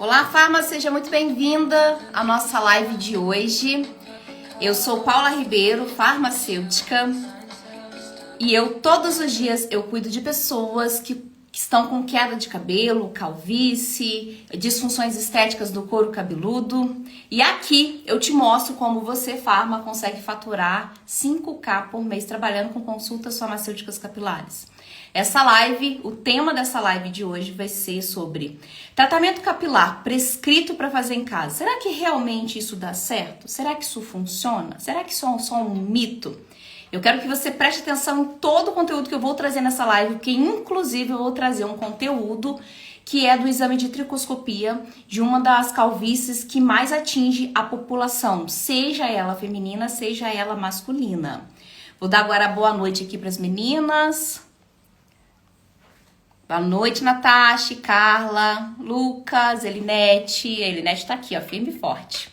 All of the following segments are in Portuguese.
Olá, Farma, seja muito bem-vinda à nossa live de hoje. Eu sou Paula Ribeiro, farmacêutica, e todos os dias eu cuido de pessoas que estão com queda de cabelo, calvície, disfunções estéticas do couro cabeludo. E aqui eu te mostro como você, Farma, consegue faturar 5K por mês trabalhando com consultas farmacêuticas capilares. Essa live, o tema dessa live de hoje vai ser sobre tratamento capilar prescrito para fazer em casa. Será que realmente isso dá certo? Será que isso funciona? Será que isso é só um mito? Eu quero que você preste atenção em todo o conteúdo que eu vou trazer nessa live, porque inclusive eu vou trazer um conteúdo que é do exame de tricoscopia de uma das calvícies que mais atinge a população, seja ela feminina, seja ela masculina. Vou dar agora boa noite aqui para as meninas. Boa noite, Natasha, Carla, Lucas, Elinete. A Elinete tá aqui, ó, firme e forte.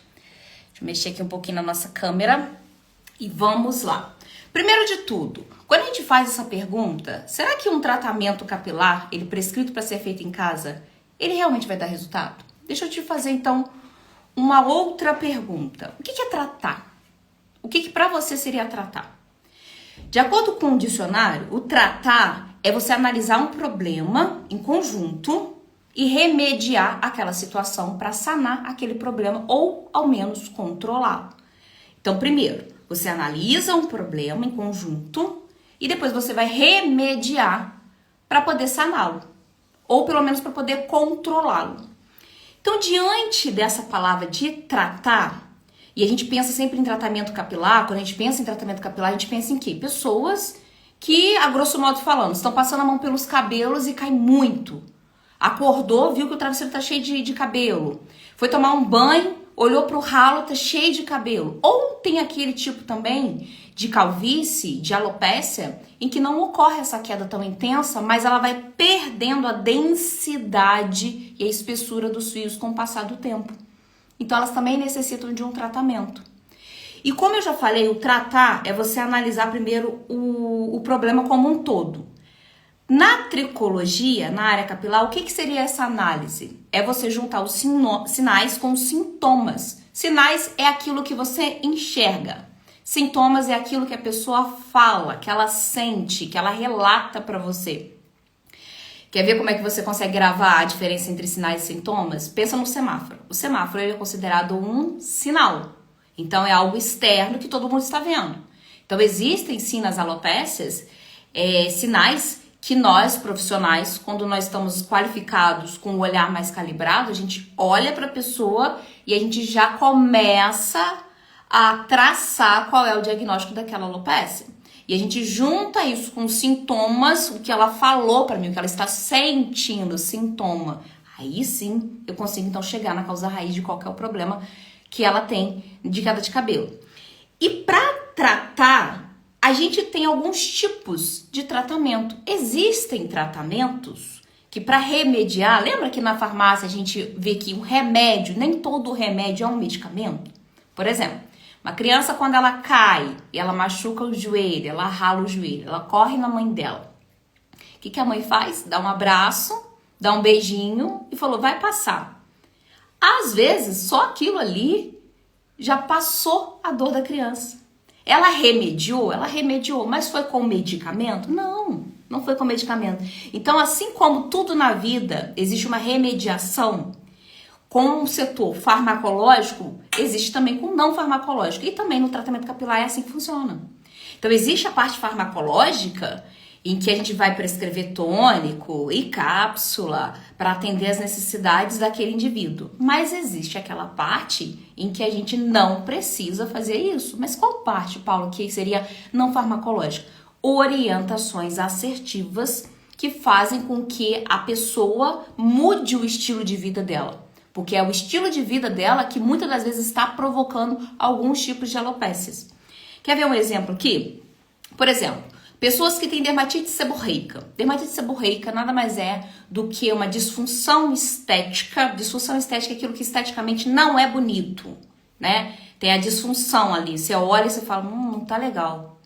Deixa eu mexer aqui um pouquinho na nossa câmera e vamos lá. Primeiro de tudo, quando a gente faz essa pergunta, será que um tratamento capilar, ele prescrito para ser feito em casa, ele realmente vai dar resultado? Deixa eu te fazer, então, uma outra pergunta. O que é tratar? O que para você seria tratar? De acordo com o dicionário, o tratar é você analisar um problema em conjunto e remediar aquela situação para sanar aquele problema ou, ao menos, controlá-lo. Então, primeiro, você analisa um problema em conjunto e depois você vai remediar para poder saná-lo, ou pelo menos para poder controlá-lo. Então, diante dessa palavra de tratar, e a gente pensa sempre em tratamento capilar, quando a gente pensa em tratamento capilar, a gente pensa em quê? Pessoas que, a grosso modo falando, estão passando a mão pelos cabelos e cai muito. Acordou, viu que o travesseiro tá cheio de cabelo. Foi tomar um banho, olhou pro ralo, tá cheio de cabelo. Ou tem aquele tipo também de calvície, de alopécia, em que não ocorre essa queda tão intensa, mas ela vai perdendo a densidade e a espessura dos fios com o passar do tempo. Então elas também necessitam de um tratamento. E como eu já falei, o tratar é você analisar primeiro o problema como um todo. Na tricologia, na área capilar, o que seria essa análise? É você juntar os sinais com os sintomas. Sinais é aquilo que você enxerga. Sintomas é aquilo que a pessoa fala, que ela sente, que ela relata para você. Quer ver como é que você consegue gravar a diferença entre sinais e sintomas? Pensa no semáforo. O semáforo ele é considerado um sinal. Então, é algo externo que todo mundo está vendo. Então, existem sim nas alopécias sinais que nós, profissionais, quando nós estamos qualificados com o olhar mais calibrado, a gente olha para a pessoa e a gente já começa a traçar qual é o diagnóstico daquela alopécia. E a gente junta isso com sintomas, o que ela falou para mim, o que ela está sentindo, sintoma. Aí sim, eu consigo então chegar na causa raiz de qual que é o problema que ela tem de queda de cabelo. E para tratar, a gente tem alguns tipos de tratamento. Existem tratamentos que para remediar, lembra que na farmácia a gente vê que o remédio, nem todo remédio é um medicamento? Por exemplo, uma criança quando ela cai e ela machuca o joelho, ela rala o joelho, ela corre na mãe dela. O que a mãe faz? Dá um abraço, dá um beijinho e falou, vai passar. Às vezes, só aquilo ali já passou a dor da criança. Ela remediou, mas foi com medicamento? Não, não foi com medicamento. Então, assim como tudo na vida, existe uma remediação com o setor farmacológico, existe também com não farmacológico. E também no tratamento capilar é assim que funciona. Então, existe a parte farmacológica, em que a gente vai prescrever tônico e cápsula para atender as necessidades daquele indivíduo. Mas existe aquela parte em que a gente não precisa fazer isso. Mas qual parte, Paulo, que seria não farmacológica? Orientações assertivas que fazem com que a pessoa mude o estilo de vida dela. Porque é o estilo de vida dela que muitas das vezes está provocando alguns tipos de alopécias. Quer ver um exemplo aqui? Por exemplo, pessoas que têm dermatite seborreica. Dermatite seborreica nada mais é do que uma disfunção estética. Disfunção estética é aquilo que esteticamente não é bonito, né? Tem a disfunção ali. Você olha e você fala, não tá legal.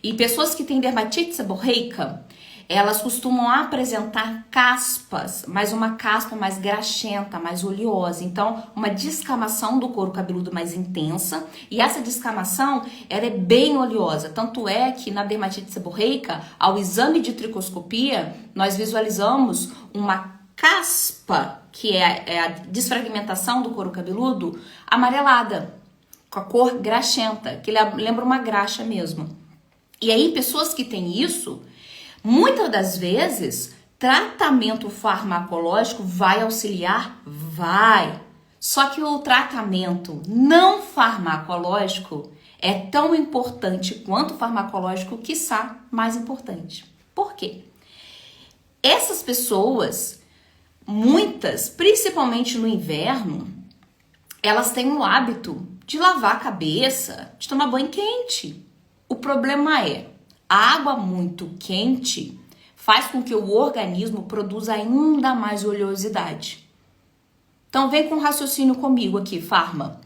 E pessoas que têm dermatite seborreica, elas costumam apresentar caspas, mas uma caspa mais graxenta, mais oleosa. Então, uma descamação do couro cabeludo mais intensa. E essa descamação, ela é bem oleosa. Tanto é que na dermatite seborreica, ao exame de tricoscopia, nós visualizamos uma caspa, que é a desfragmentação do couro cabeludo, amarelada, com a cor graxenta, que lembra uma graxa mesmo. E aí, pessoas que têm isso, muitas das vezes, tratamento farmacológico vai auxiliar? Vai. Só que o tratamento não farmacológico é tão importante quanto o farmacológico, quiçá mais importante. Por quê? Essas pessoas, muitas, principalmente no inverno, elas têm o hábito de lavar a cabeça, de tomar banho quente. O problema é, a água muito quente faz com que o organismo produza ainda mais oleosidade. Então vem com um raciocínio comigo aqui, Farma.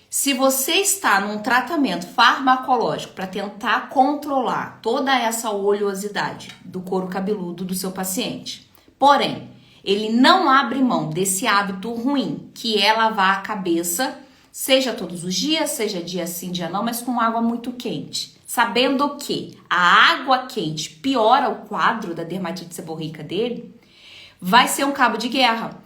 Se você está num tratamento farmacológico para tentar controlar toda essa oleosidade do couro cabeludo do seu paciente, porém, ele não abre mão desse hábito ruim, que é lavar a cabeça, seja todos os dias, seja dia sim, dia não, mas com água muito quente. Sabendo que a água quente piora o quadro da dermatite seborreica dele, vai ser um cabo de guerra.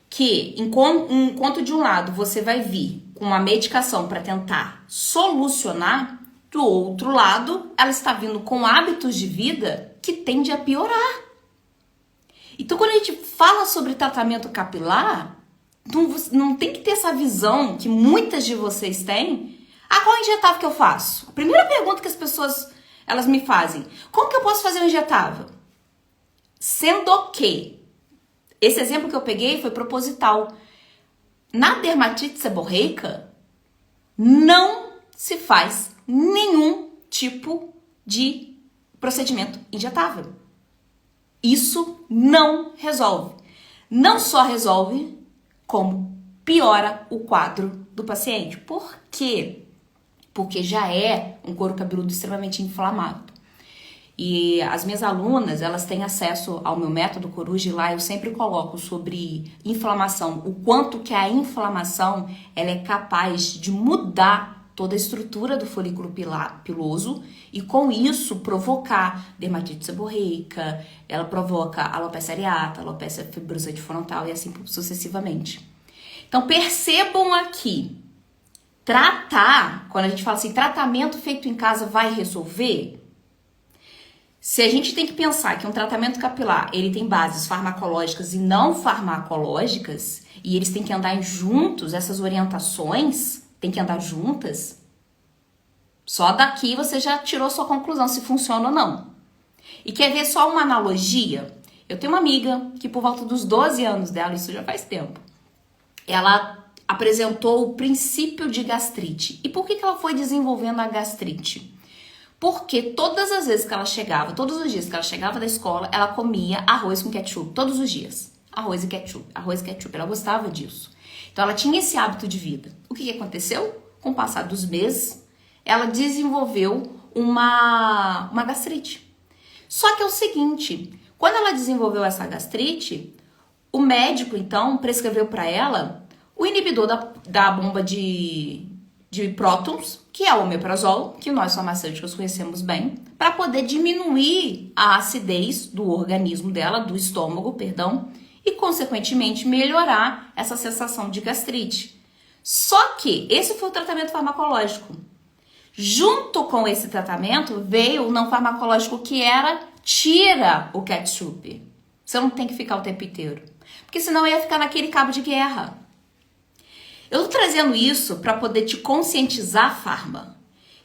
Que, enquanto de um lado você vai vir com uma medicação para tentar solucionar, do outro lado, ela está vindo com hábitos de vida que tende a piorar. Então, quando a gente fala sobre tratamento capilar, não tem que ter essa visão que muitas de vocês têm. Qual injetável que eu faço? A primeira pergunta que as pessoas elas me fazem, como que eu posso fazer um injetável? Sendo que, esse exemplo que eu peguei foi proposital. Na dermatite seborreica, não se faz nenhum tipo de procedimento injetável. Isso não resolve. Não só resolve, como piora o quadro do paciente. Por quê? Porque já é um couro cabeludo extremamente inflamado. E as minhas alunas, elas têm acesso ao meu método Coruja, e lá eu sempre coloco sobre inflamação, o quanto que a inflamação ela é capaz de mudar toda a estrutura do folículo piloso e com isso provocar dermatite seborreica, ela provoca alopecia areata, alopecia fibrosante frontal e assim sucessivamente. Então percebam aqui, quando a gente fala assim, tratamento feito em casa vai resolver? Se a gente tem que pensar que um tratamento capilar, ele tem bases farmacológicas e não farmacológicas, e eles têm que andar juntos, essas orientações têm que andar juntas, só daqui você já tirou sua conclusão se funciona ou não. E quer ver só uma analogia? Eu tenho uma amiga que por volta dos 12 anos dela, isso já faz tempo, ela apresentou o princípio de gastrite. E por que ela foi desenvolvendo a gastrite? Porque todas as vezes que ela chegava, todos os dias que ela chegava da escola, ela comia arroz com ketchup, todos os dias. Arroz e ketchup, arroz e ketchup, ela gostava disso. Então ela tinha esse hábito de vida. O que aconteceu? Com o passar dos meses, ela desenvolveu uma gastrite. Só que é o seguinte, quando ela desenvolveu essa gastrite, o médico então prescreveu para ela o inibidor da bomba de prótons, que é o omeprazol, que nós farmacêuticos conhecemos bem, para poder diminuir a acidez do organismo dela, do estômago, perdão, e consequentemente melhorar essa sensação de gastrite. Só que esse foi o tratamento farmacológico. Junto com esse tratamento veio o não farmacológico, que era tira o ketchup. Você não tem que ficar o tempo inteiro, porque senão ia ficar naquele cabo de guerra. Eu tô trazendo isso para poder te conscientizar, Farma,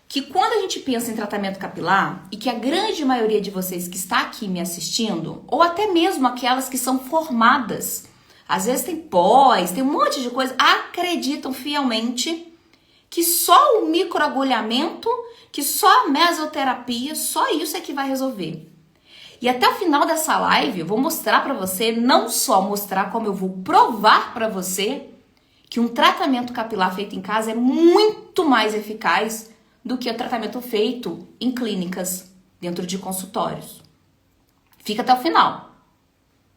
que quando a gente pensa em tratamento capilar, e que a grande maioria de vocês que está aqui me assistindo, ou até mesmo aquelas que são formadas, às vezes tem pós, tem um monte de coisa, acreditam fielmente que só o microagulhamento, que só a mesoterapia, só isso é que vai resolver. E até o final dessa live eu vou mostrar para você, não só mostrar como eu vou provar para você que um tratamento capilar feito em casa é muito mais eficaz do que o tratamento feito em clínicas, dentro de consultórios. Fica até o final.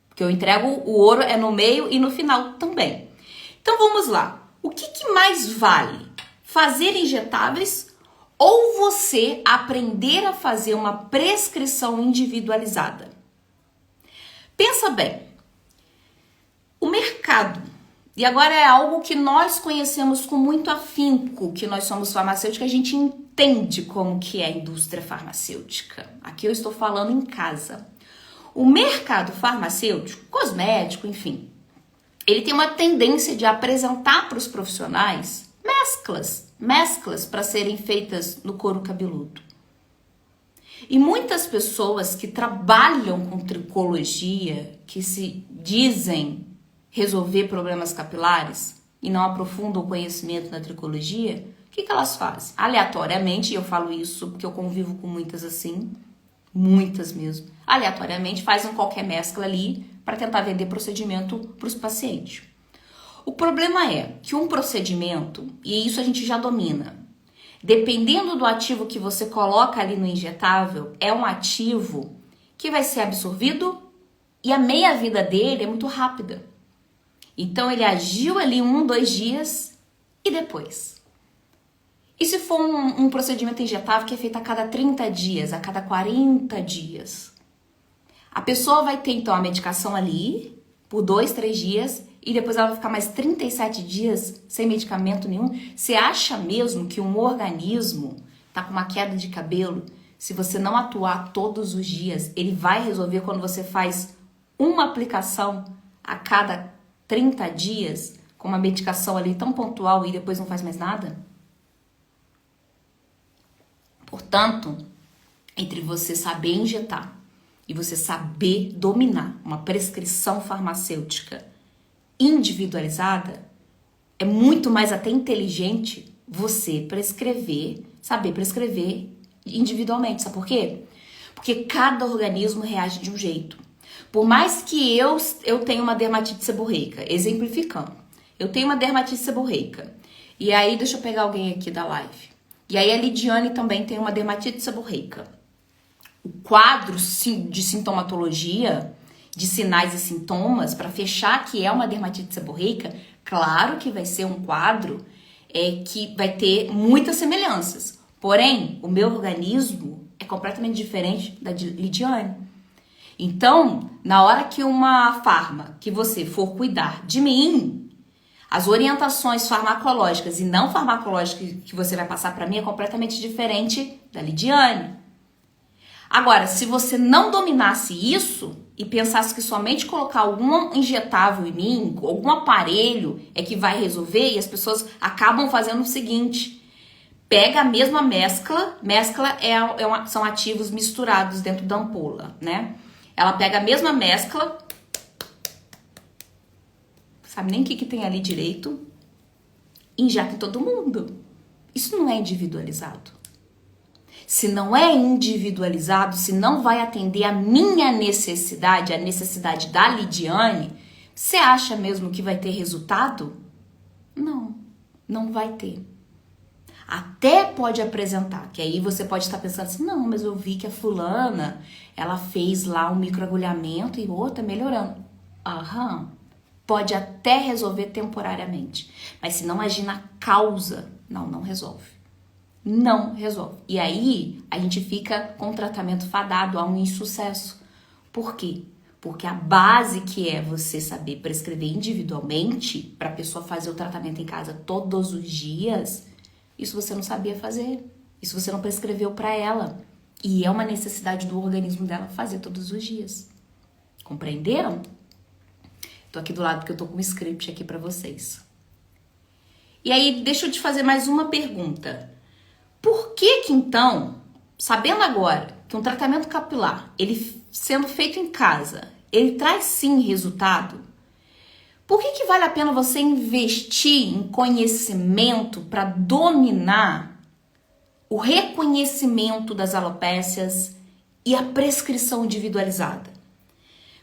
Porque eu entrego o ouro é no meio e no final também. Então vamos lá. O que mais vale? Fazer injetáveis ou você aprender a fazer uma prescrição individualizada? Pensa bem. O mercado, e agora é algo que nós conhecemos com muito afinco, que nós somos farmacêuticos, a gente entende como que é a indústria farmacêutica. Aqui eu estou falando em casa. O mercado farmacêutico, cosmético, enfim, ele tem uma tendência de apresentar para os profissionais mesclas para serem feitas no couro cabeludo. E muitas pessoas que trabalham com tricologia, que se dizem resolver problemas capilares e não aprofundam o conhecimento na tricologia, o que elas fazem? Aleatoriamente, e eu falo isso porque eu convivo com muitas assim, muitas mesmo, aleatoriamente fazem qualquer mescla ali para tentar vender procedimento para os pacientes. O problema é que um procedimento, e isso a gente já domina, dependendo do ativo que você coloca ali no injetável, é um ativo que vai ser absorvido e a meia-vida dele é muito rápida. Então ele agiu ali 1, 2 dias e depois. E se for um procedimento injetável que é feito a cada 30 dias, a cada 40 dias? A pessoa vai ter então a medicação ali por 2, 3 dias e depois ela vai ficar mais 37 dias sem medicamento nenhum. Você acha mesmo que um organismo tá com uma queda de cabelo, se você não atuar todos os dias, ele vai resolver quando você faz uma aplicação a cada 30 dias com uma medicação ali tão pontual e depois não faz mais nada? Portanto, entre você saber injetar e você saber dominar uma prescrição farmacêutica individualizada, é muito mais até inteligente você saber prescrever individualmente. Sabe por quê? Porque cada organismo reage de um jeito. Por mais que eu tenha uma dermatite seborreica, exemplificando, eu tenho uma dermatite seborreica, e aí deixa eu pegar alguém aqui da live, e aí a Lidiane também tem uma dermatite seborreica. O quadro de sintomatologia, de sinais e sintomas, para fechar que é uma dermatite seborreica, claro que vai ser um quadro que vai ter muitas semelhanças. Porém, o meu organismo é completamente diferente da de Lidiane. Então, na hora que uma farma que você for cuidar de mim, as orientações farmacológicas e não farmacológicas que você vai passar para mim é completamente diferente da Lidiane. Agora, se você não dominasse isso e pensasse que somente colocar algum injetável em mim, algum aparelho é que vai resolver, e as pessoas acabam fazendo o seguinte: pega a mesma mescla são ativos misturados dentro da ampola, né? Ela pega a mesma mescla, sabe nem o que tem ali direito, e injeta em todo mundo. Isso não é individualizado. Se não é individualizado, se não vai atender a minha necessidade, a necessidade da Lidiane, você acha mesmo que vai ter resultado? Não, não vai ter. Até pode apresentar, que aí você pode estar pensando assim, não, mas eu vi que a fulana, ela fez lá um microagulhamento e outra melhorando. Aham, pode até resolver temporariamente, mas se não agir na causa, não resolve. Não resolve. E aí, a gente fica com o tratamento fadado a um insucesso. Por quê? Porque a base que é você saber prescrever individualmente para a pessoa fazer o tratamento em casa todos os dias, isso você não sabia fazer. Isso você não prescreveu para ela. E é uma necessidade do organismo dela fazer todos os dias. Compreenderam? Tô aqui do lado porque eu tô com um script aqui para vocês. E aí, deixa eu te fazer mais uma pergunta. Por que então, sabendo agora que um tratamento capilar, ele sendo feito em casa, ele traz sim resultado, por que vale a pena você investir em conhecimento para dominar o reconhecimento das alopécias e a prescrição individualizada?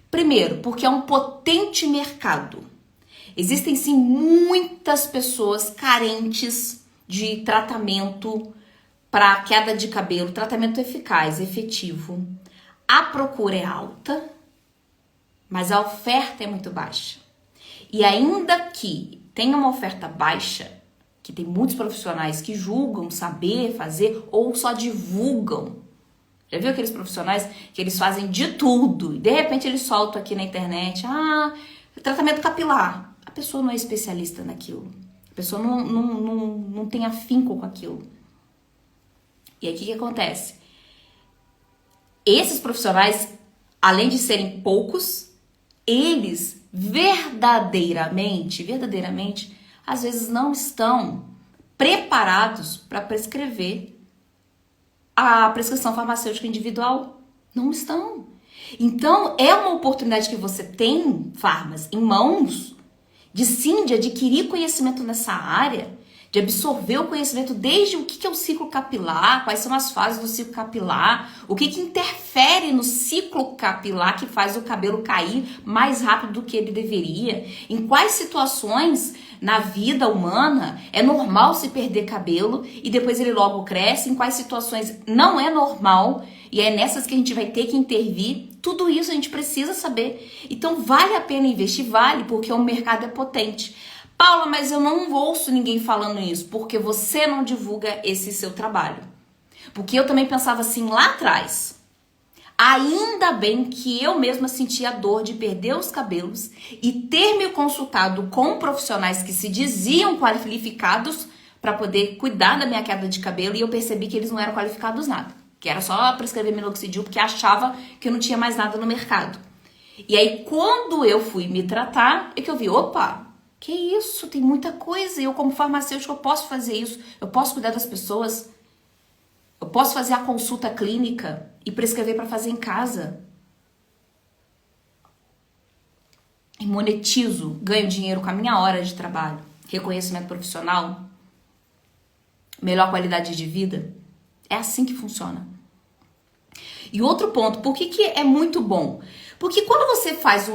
Primeiro, porque é um potente mercado. Existem sim muitas pessoas carentes de tratamento para queda de cabelo, tratamento eficaz, efetivo. a procura é alta, mas a oferta é muito baixa. E ainda que tenha uma oferta baixa, que tem muitos profissionais que julgam saber fazer ou só divulgam. Já viu aqueles profissionais que eles fazem de tudo e de repente eles soltam aqui na internet, tratamento capilar. A pessoa não é especialista naquilo. A pessoa não tem afinco com aquilo. E aí o que acontece? Esses profissionais, além de serem poucos, eles verdadeiramente, às vezes não estão preparados para prescrever a prescrição farmacêutica individual. Não estão. Então, é uma oportunidade que você tem, farmas, em mãos, de adquirir conhecimento nessa área, de absorver o conhecimento desde o que é o ciclo capilar, quais são as fases do ciclo capilar, o que interfere no ciclo capilar que faz o cabelo cair mais rápido do que ele deveria, em quais situações na vida humana é normal se perder cabelo e depois ele logo cresce, em quais situações não é normal e é nessas que a gente vai ter que intervir. Tudo isso a gente precisa saber. Então vale a pena investir? Vale, porque o mercado é potente. Paula, mas eu não ouço ninguém falando isso, porque você não divulga esse seu trabalho. Porque eu também pensava assim lá atrás. Ainda bem que eu mesma sentia a dor de perder os cabelos e ter me consultado com profissionais que se diziam qualificados para poder cuidar da minha queda de cabelo e eu percebi que eles não eram qualificados nada. Que era só prescrever minoxidil porque achava que eu não tinha mais nada no mercado. E aí quando eu fui me tratar, é que eu vi, opa, que isso, tem muita coisa. Eu como farmacêutica eu posso fazer isso, eu posso cuidar das pessoas, eu posso fazer a consulta clínica e prescrever para fazer em casa. E monetizo, ganho dinheiro com a minha hora de trabalho, reconhecimento profissional, melhor qualidade de vida. É assim que funciona. E outro ponto, por que é muito bom? Porque quando você faz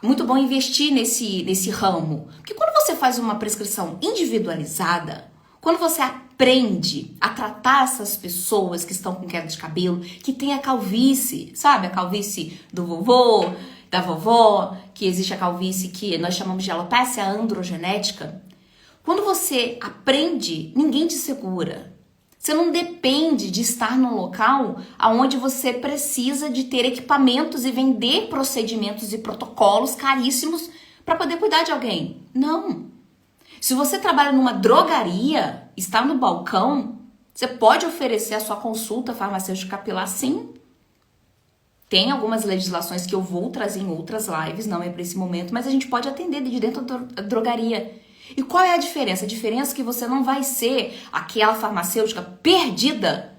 muito bom investir nesse ramo. Porque quando você faz uma prescrição individualizada, quando você aprende a tratar essas pessoas que estão com queda de cabelo, que tem a calvície, sabe? A calvície do vovô, da vovó, que existe a calvície que nós chamamos de alopecia androgenética. Quando você aprende, ninguém te segura. Você não depende de estar num local onde você precisa de ter equipamentos e vender procedimentos e protocolos caríssimos para poder cuidar de alguém. Não. Se você trabalha numa drogaria, está no balcão, você pode oferecer a sua consulta farmacêutica capilar, sim. Tem algumas legislações que eu vou trazer em outras lives, não é para esse momento, mas a gente pode atender de dentro da drogaria. E qual é a diferença? A diferença é que você não vai ser aquela farmacêutica perdida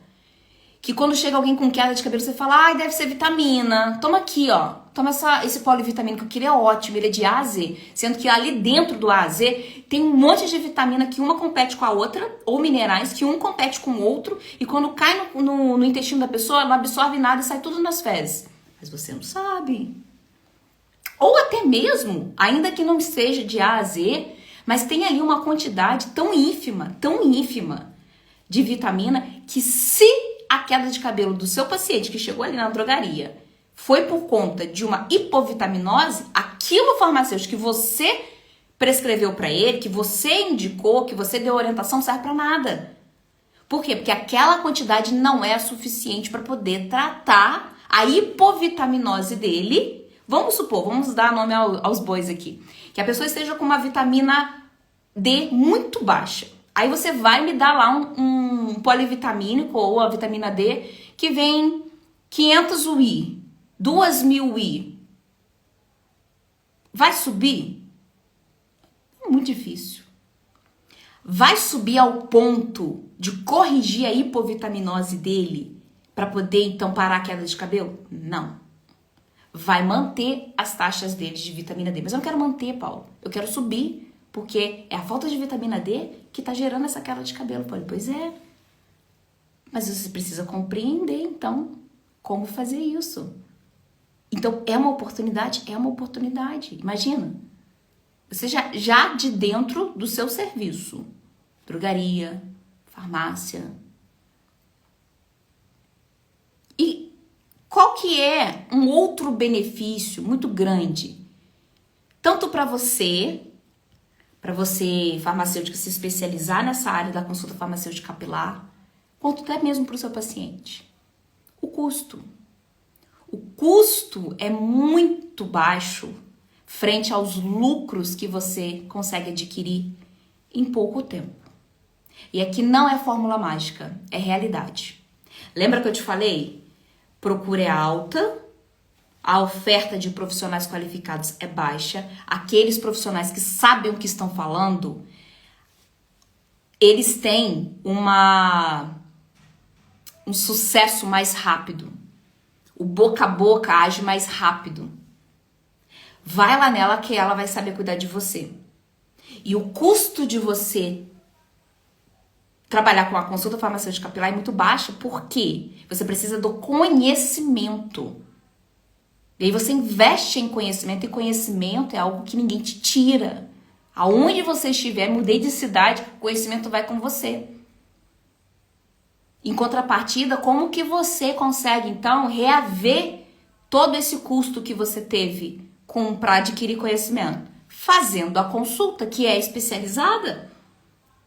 que quando chega alguém com queda de cabelo você fala, deve ser vitamina, toma aqui, ó, toma esse polivitamínico que ele é ótimo, ele é de A a Z, sendo que ali dentro do A a Z tem um monte de vitamina que uma compete com a outra, ou minerais que um compete com o outro, e quando cai no intestino da pessoa, ela não absorve nada e sai tudo nas fezes. Mas você não sabe. Ou até mesmo, ainda que não seja de A a Z, mas tem ali uma quantidade tão ínfima de vitamina que se a queda de cabelo do seu paciente que chegou ali na drogaria foi por conta de uma hipovitaminose, aquilo farmacêutico que você prescreveu para ele, que você indicou, que você deu orientação, não serve para nada. Por quê? Porque aquela quantidade não é suficiente para poder tratar a hipovitaminose dele. Vamos supor, vamos dar nome aos bois aqui, que a pessoa esteja com uma vitamina D muito baixa. Aí você vai me dar lá um polivitamínico ou a vitamina D que vem 500 UI, 2000 UI. Vai subir? É muito difícil. Vai subir ao ponto de corrigir a hipovitaminose dele para poder então parar a queda de cabelo? Não. Vai manter as taxas dele de vitamina D. Mas eu não quero manter, Paulo. Eu quero subir. Porque é a falta de vitamina D que tá gerando essa queda de cabelo. Pois é. Mas você precisa compreender, então, como fazer isso. Então, é uma oportunidade? É uma oportunidade. Imagina. Você já de dentro do seu serviço. Drogaria, farmácia. E Qual que é um outro benefício muito grande? Tanto para você farmacêutico se especializar nessa área da consulta farmacêutica capilar, quanto até mesmo para o seu paciente. O custo. O custo é muito baixo frente aos lucros que você consegue adquirir em pouco tempo. E aqui não é fórmula mágica, é realidade. Lembra que eu te falei? Procura é alta, a oferta de profissionais qualificados é baixa, aqueles profissionais que sabem o que estão falando, eles têm um sucesso mais rápido. O boca a boca age mais rápido. Vai lá nela que ela vai saber cuidar de você. E o custo de você trabalhar com a consulta farmacêutica capilar é muito baixo, porque você precisa do conhecimento. E aí você investe em conhecimento, e conhecimento é algo que ninguém te tira. Aonde você estiver, mudei de cidade, o conhecimento vai com você. Em contrapartida, como que você consegue, então, reaver todo esse custo que você teve para adquirir conhecimento? Fazendo a consulta, que é especializada.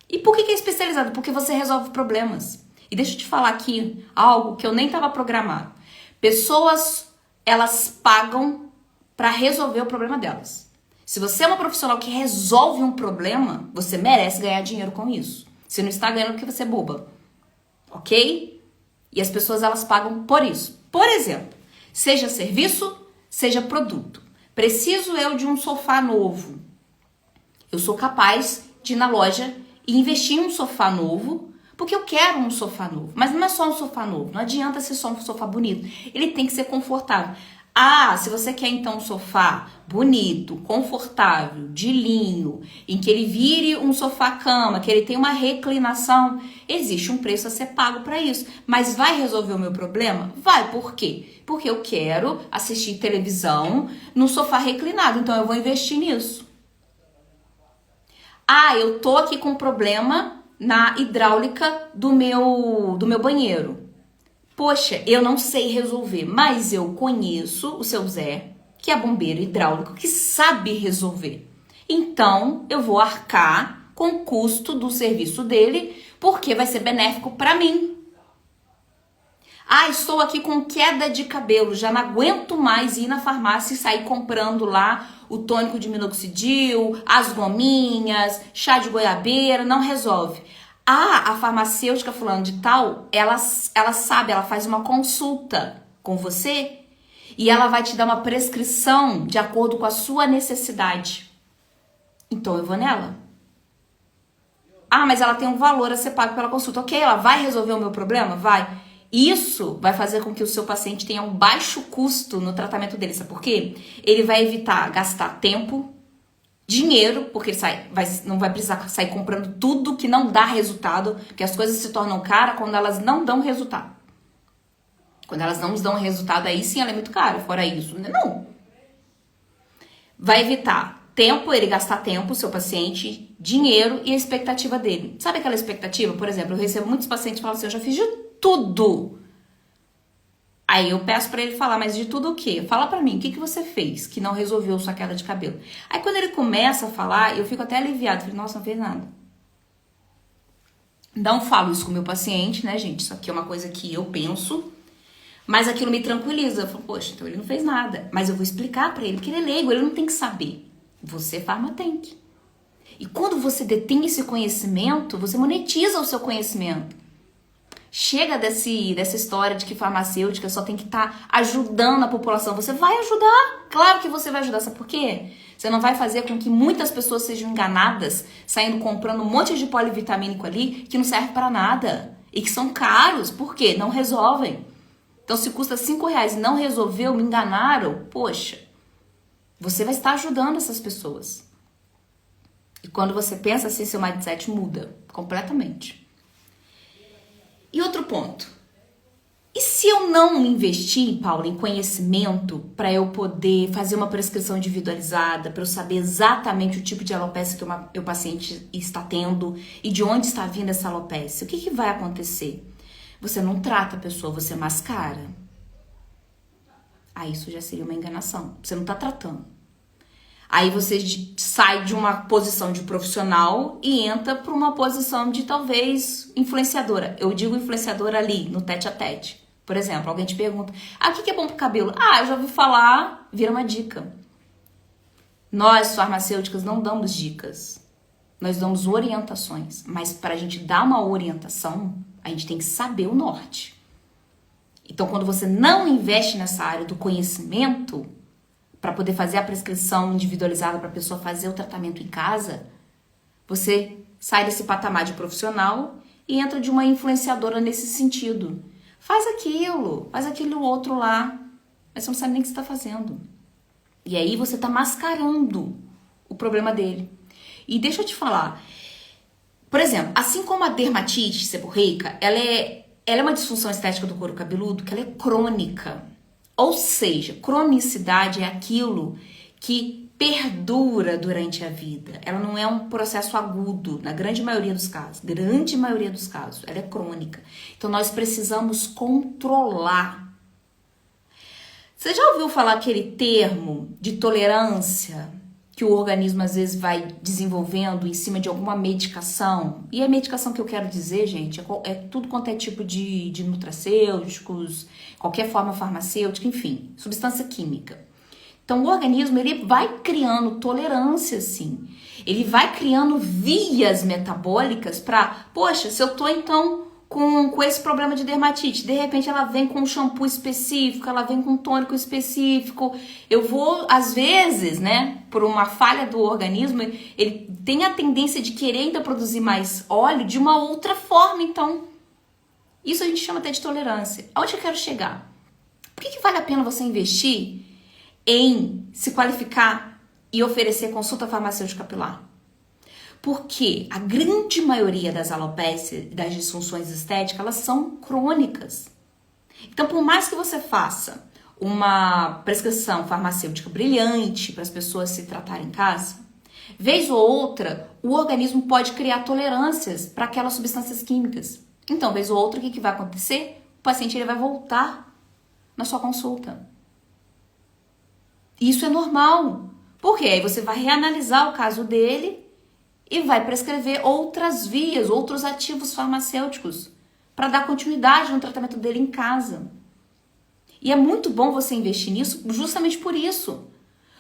E por que é especializada? Porque você resolve problemas. E deixa eu te falar aqui algo que eu nem estava programado. Pessoas, elas pagam para resolver o problema delas. Se você é uma profissional que resolve um problema, você merece ganhar dinheiro com isso. Você não está ganhando porque você é boba. Ok? E as pessoas, elas pagam por isso. Por exemplo, seja serviço, seja produto. Preciso eu de um sofá novo. Eu sou capaz de ir na loja e investir em um sofá novo, porque eu quero um sofá novo. Mas não é só um sofá novo, não adianta ser só um sofá bonito. Ele tem que ser confortável. Ah, se você quer então um sofá bonito, confortável, de linho, em que ele vire um sofá-cama, que ele tenha uma reclinação, existe um preço a ser pago para isso. Mas vai resolver o meu problema? Vai, por quê? Porque eu quero assistir televisão no sofá reclinado, então eu vou investir nisso. Ah, eu tô aqui com um problema na hidráulica do meu banheiro. Poxa, eu não sei resolver, mas eu conheço o seu Zé, que é bombeiro hidráulico, que sabe resolver. Então, eu vou arcar com o custo do serviço dele, porque vai ser benéfico para mim. Ah, estou aqui com queda de cabelo, já não aguento mais ir na farmácia e sair comprando lá o tônico de minoxidil, as gominhas, chá de goiabeira, não resolve. Ah, a farmacêutica fulano de tal, ela sabe, ela faz uma consulta com você e ela vai te dar uma prescrição de acordo com a sua necessidade. Então eu vou nela. Ah, mas ela tem um valor a ser pago pela consulta. Ok, ela vai resolver o meu problema? Vai. Isso vai fazer com que o seu paciente tenha um baixo custo no tratamento dele. Sabe por quê? Ele vai evitar gastar tempo, dinheiro, porque ele não vai precisar sair comprando tudo que não dá resultado, porque as coisas se tornam caras quando elas não dão resultado. Quando elas não nos dão resultado, aí sim ela é muito cara. Fora isso, não. Vai evitar tempo, ele gastar tempo, o seu paciente, dinheiro e a expectativa dele. Sabe aquela expectativa? Por exemplo, eu recebo muitos pacientes que falam assim, eu já fiz de tudo. Aí eu peço pra ele falar, mas de tudo o quê? Fala pra mim, o que você fez que não resolveu sua queda de cabelo? Aí quando ele começa a falar, eu fico até aliviado. Falei, nossa, não fez nada. Não falo isso com o meu paciente, né, gente? Isso aqui é uma coisa que eu penso, mas aquilo me tranquiliza. Eu falo, poxa, então ele não fez nada. Mas eu vou explicar pra ele, porque ele é leigo, ele não tem que saber. Você, farma, tem que. E quando você detém esse conhecimento, você monetiza o seu conhecimento. Chega dessa história de que farmacêutica só tem que estar ajudando a população. Você vai ajudar, claro que você vai ajudar. Sabe por quê? Você não vai fazer com que muitas pessoas sejam enganadas, saindo comprando um monte de polivitamínico ali que não serve para nada e que são caros. Por quê? Não resolvem. Então, se custa R$5 e não resolveu, me enganaram, poxa, você vai estar ajudando essas pessoas. E quando você pensa assim, seu mindset muda completamente. E outro ponto. E se eu não investir, Paula, em conhecimento para eu poder fazer uma prescrição individualizada, para eu saber exatamente o tipo de alopecia que o meu paciente está tendo e de onde está vindo essa alopecia, o que vai acontecer? Você não trata a pessoa, você mascara. Aí isso já seria uma enganação. Você não tá tratando. Aí você sai de uma posição de profissional e entra para uma posição de talvez influenciadora. Eu digo influenciadora ali, no tete a tete. Por exemplo, alguém te pergunta, o que é bom pro cabelo? Eu já ouvi falar, vira uma dica. Nós, farmacêuticas, não damos dicas. Nós damos orientações. Mas para a gente dar uma orientação, a gente tem que saber o norte. Então, quando você não investe nessa área do conhecimento, para poder fazer a prescrição individualizada para a pessoa fazer o tratamento em casa, você sai desse patamar de profissional e entra de uma influenciadora nesse sentido. Faz aquele outro lá, mas você não sabe nem o que você está fazendo. E aí você está mascarando o problema dele. E deixa eu te falar, por exemplo, assim como a dermatite seborreica, ela é uma disfunção estética do couro cabeludo que ela é crônica. Ou seja, cronicidade é aquilo que perdura durante a vida. Ela não é um processo agudo, na grande maioria dos casos. Ela é crônica. Então nós precisamos controlar. Você já ouviu falar aquele termo de tolerância que o organismo às vezes vai desenvolvendo em cima de alguma medicação? E a medicação que eu quero dizer, gente, é tudo quanto é tipo de nutracêuticos, qualquer forma farmacêutica, enfim, substância química. Então o organismo ele vai criando tolerância, sim. Ele vai criando vias metabólicas para, poxa, se eu tô então com esse problema de dermatite, de repente ela vem com um shampoo específico, ela vem com um tônico específico, eu vou, às vezes, né, por uma falha do organismo, ele tem a tendência de querer ainda produzir mais óleo de uma outra forma, então, isso a gente chama até de tolerância. Aonde eu quero chegar? Por que vale a pena você investir em se qualificar e oferecer consulta farmacêutica capilar? Porque a grande maioria das alopécias, das disfunções estéticas, elas são crônicas. Então, por mais que você faça uma prescrição farmacêutica brilhante para as pessoas se tratarem em casa, vez ou outra, o organismo pode criar tolerâncias para aquelas substâncias químicas. Então, vez ou outra, o que vai acontecer? O paciente ele vai voltar na sua consulta. Isso é normal. Por quê? Aí você vai reanalisar o caso dele e vai prescrever outras vias, outros ativos farmacêuticos para dar continuidade no tratamento dele em casa. E é muito bom você investir nisso justamente por isso.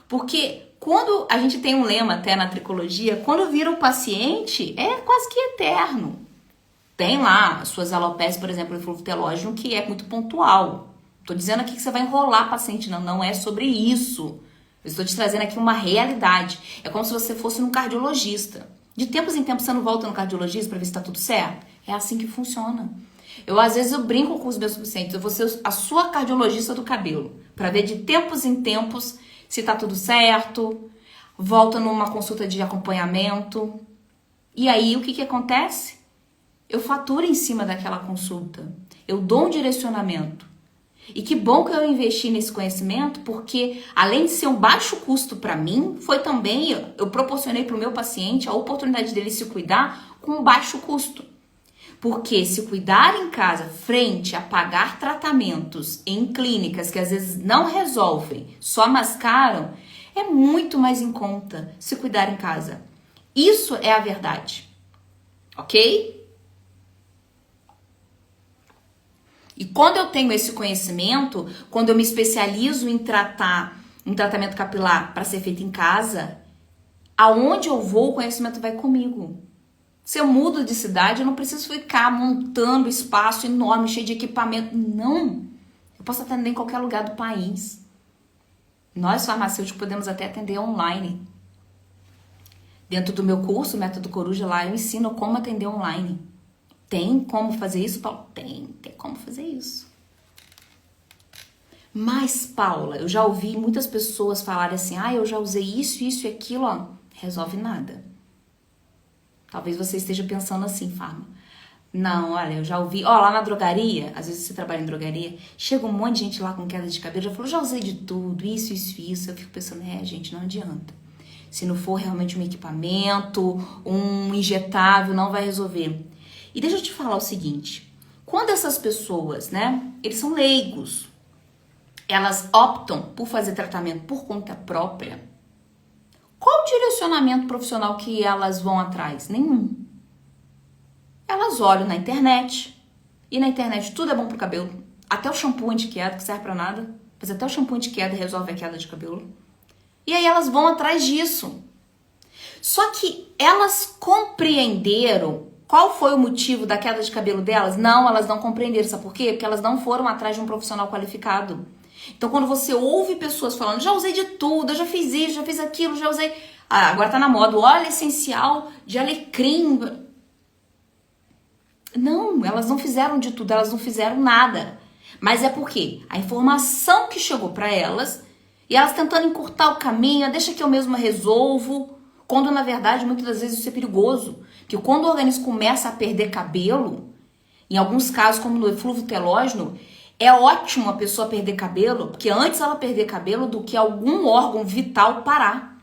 Porque quando a gente tem um lema até na tricologia, quando vira o paciente, é quase que eterno. Tem lá as suas alopécias, por exemplo, o fluvotelógeno, que é muito pontual. Estou dizendo aqui que você vai enrolar paciente, não é sobre isso. Eu estou te trazendo aqui uma realidade. É como se você fosse um cardiologista. De tempos em tempos você não volta no cardiologista para ver se está tudo certo? É assim que funciona. Às vezes eu brinco com os meus pacientes, eu vou ser a sua cardiologista do cabelo, para ver de tempos em tempos se está tudo certo, volta numa consulta de acompanhamento. E aí o que acontece? Eu faturo em cima daquela consulta, eu dou um direcionamento. E que bom que eu investi nesse conhecimento, porque além de ser um baixo custo para mim, foi também, eu proporcionei para o meu paciente a oportunidade dele se cuidar com um baixo custo. Porque se cuidar em casa, frente a pagar tratamentos em clínicas que às vezes não resolvem, só mascaram, é muito mais em conta se cuidar em casa. Isso é a verdade, ok? E quando eu tenho esse conhecimento, quando eu me especializo em tratar um tratamento capilar para ser feito em casa, aonde eu vou, o conhecimento vai comigo. Se eu mudo de cidade, eu não preciso ficar montando espaço enorme, cheio de equipamento. Não! Eu posso atender em qualquer lugar do país. Nós, farmacêuticos, podemos até atender online. Dentro do meu curso, Método Coruja, lá eu ensino como atender online. Tem como fazer isso, Paula? Tem como fazer isso. Mas, Paula, eu já ouvi muitas pessoas falarem assim, eu já usei isso e aquilo, resolve nada. Talvez você esteja pensando assim, Farma. Não, olha, eu já ouvi, lá na drogaria, às vezes você trabalha em drogaria, chega um monte de gente lá com queda de cabelo, já falou, já usei de tudo, isso. Eu fico pensando, gente, não adianta. Se não for realmente um equipamento, um injetável, não vai resolver. E deixa eu te falar o seguinte, quando essas pessoas, né, eles são leigos, elas optam por fazer tratamento por conta própria, qual o direcionamento profissional que elas vão atrás? Nenhum. Elas olham na internet, e na internet tudo é bom pro cabelo, até o shampoo anti-queda, que serve pra nada, mas até o shampoo anti-queda resolve a queda de cabelo. E aí elas vão atrás disso. Só que elas compreenderam qual foi o motivo da queda de cabelo delas? Não, elas não compreenderam. Sabe por quê? Porque elas não foram atrás de um profissional qualificado. Então, quando você ouve pessoas falando, já usei de tudo, eu já fiz isso, já fiz aquilo, já usei... Ah, agora tá na moda, o óleo essencial de alecrim. Não, elas não fizeram de tudo, elas não fizeram nada. Mas é porque a informação que chegou para elas, e elas tentando encurtar o caminho, deixa que eu mesma resolvo, quando na verdade muitas das vezes isso é perigoso. Porque quando o organismo começa a perder cabelo, em alguns casos como no eflúvio telógeno, é ótimo a pessoa perder cabelo, porque antes ela perder cabelo do que algum órgão vital parar.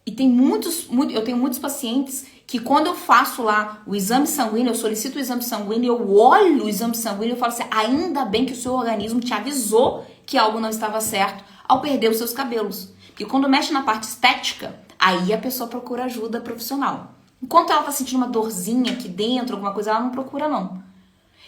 E eu tenho muitos pacientes que quando eu faço lá o exame sanguíneo, eu solicito o exame sanguíneo, eu olho o exame sanguíneo e falo assim, ainda bem que o seu organismo te avisou que algo não estava certo ao perder os seus cabelos. Porque quando mexe na parte estética, aí a pessoa procura ajuda profissional. Enquanto ela tá sentindo uma dorzinha aqui dentro, alguma coisa, ela não procura não.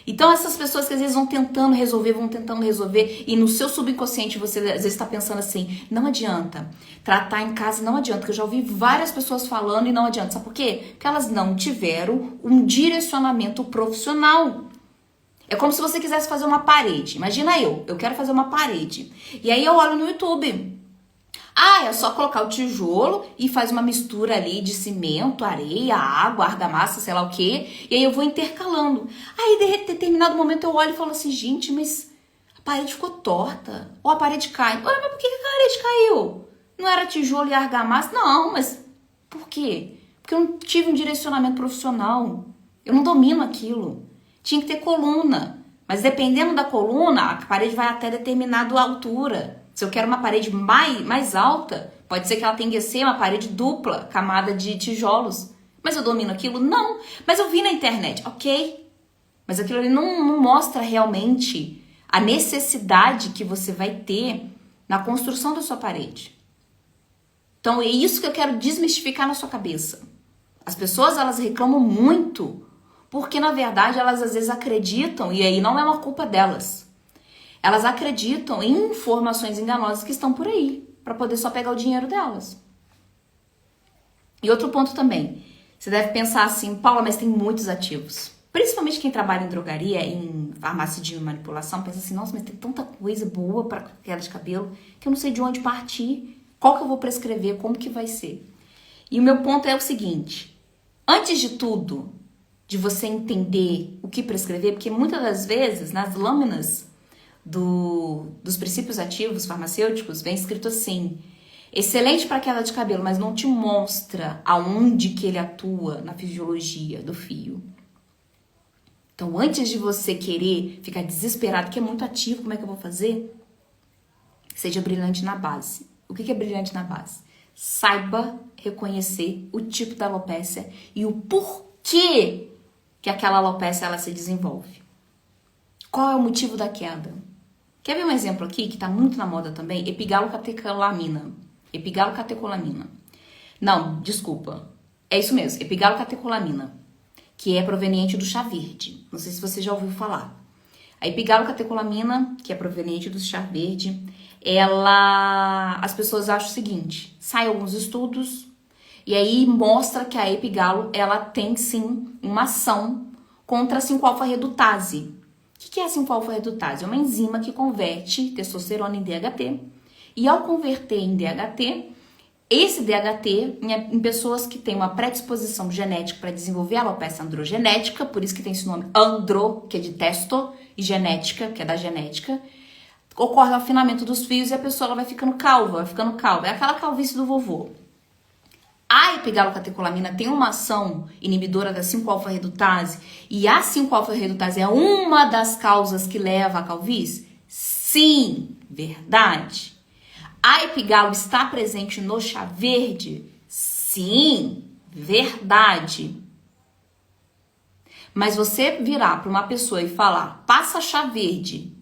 Então essas pessoas que às vezes vão tentando resolver, e no seu subconsciente você às vezes está pensando assim, não adianta, tratar em casa não adianta, porque eu já ouvi várias pessoas falando e não adianta, sabe por quê? Porque elas não tiveram um direcionamento profissional. É como se você quisesse fazer uma parede, imagina eu quero fazer uma parede, e aí eu olho no YouTube, é só colocar o tijolo e faz uma mistura ali de cimento, areia, água, argamassa, sei lá o quê. E aí eu vou intercalando. Aí, de determinado momento, eu olho e falo assim, gente, mas a parede ficou torta. Ou a parede cai. Ué, mas por que a parede caiu? Não era tijolo e argamassa? Não, mas por quê? Porque eu não tive um direcionamento profissional. Eu não domino aquilo. Tinha que ter coluna. Mas dependendo da coluna, a parede vai até determinada altura. Se eu quero uma parede mais alta, pode ser que ela tenha que ser uma parede dupla, camada de tijolos. Mas eu domino aquilo? Não. Mas eu vi na internet, ok. Mas aquilo ali não mostra realmente a necessidade que você vai ter na construção da sua parede. Então é isso que eu quero desmistificar na sua cabeça. As pessoas, elas reclamam muito, porque na verdade elas às vezes acreditam, e aí não é uma culpa delas. Elas acreditam em informações enganosas que estão por aí, para poder só pegar o dinheiro delas. E outro ponto também, você deve pensar assim, Paula, mas tem muitos ativos. Principalmente quem trabalha em drogaria, em farmácia de manipulação, pensa assim, nossa, mas tem tanta coisa boa para queda de cabelo, que eu não sei de onde partir, qual que eu vou prescrever, como que vai ser. E o meu ponto é o seguinte, antes de tudo, de você entender o que prescrever, porque muitas das vezes, nas lâminas dos princípios ativos farmacêuticos, vem escrito assim, excelente para queda de cabelo, mas não te mostra aonde que ele atua na fisiologia do fio. Então, antes de você querer ficar desesperado, que é muito ativo, como é que eu vou fazer? Seja brilhante na base. O que é brilhante na base? Saiba reconhecer o tipo da alopécia e o porquê que aquela alopécia ela se desenvolve. Qual é o motivo da queda? Quer ver um exemplo aqui que está muito na moda também? Epigalocatecolamina. Epigalocatecolamina. Não, desculpa. É isso mesmo, epigalocatecolamina, que é proveniente do chá verde. Não sei se você já ouviu falar. A epigalocatecolamina, que é proveniente do chá verde, as pessoas acham o seguinte, saem alguns estudos e aí mostra que a epigalo, ela tem sim uma ação contra a 5-alfa-redutase. O que é a 5-alfa-redutase? É uma enzima que converte testosterona em DHT. E ao converter em DHT, esse DHT, em pessoas que têm uma predisposição genética para desenvolver alopecia androgenética, por isso que tem esse nome andro, que é de testo, e genética, que é da genética, ocorre o afinamento dos fios e a pessoa ela vai ficando calva. É aquela calvície do vovô. A epigalocatecolamina tem uma ação inibidora da 5-alfa-redutase e a 5-alfa-redutase é uma das causas que leva à calvície? Sim, verdade. A epigalo está presente no chá verde? Sim, verdade. Mas você virar para uma pessoa e falar, passa chá verde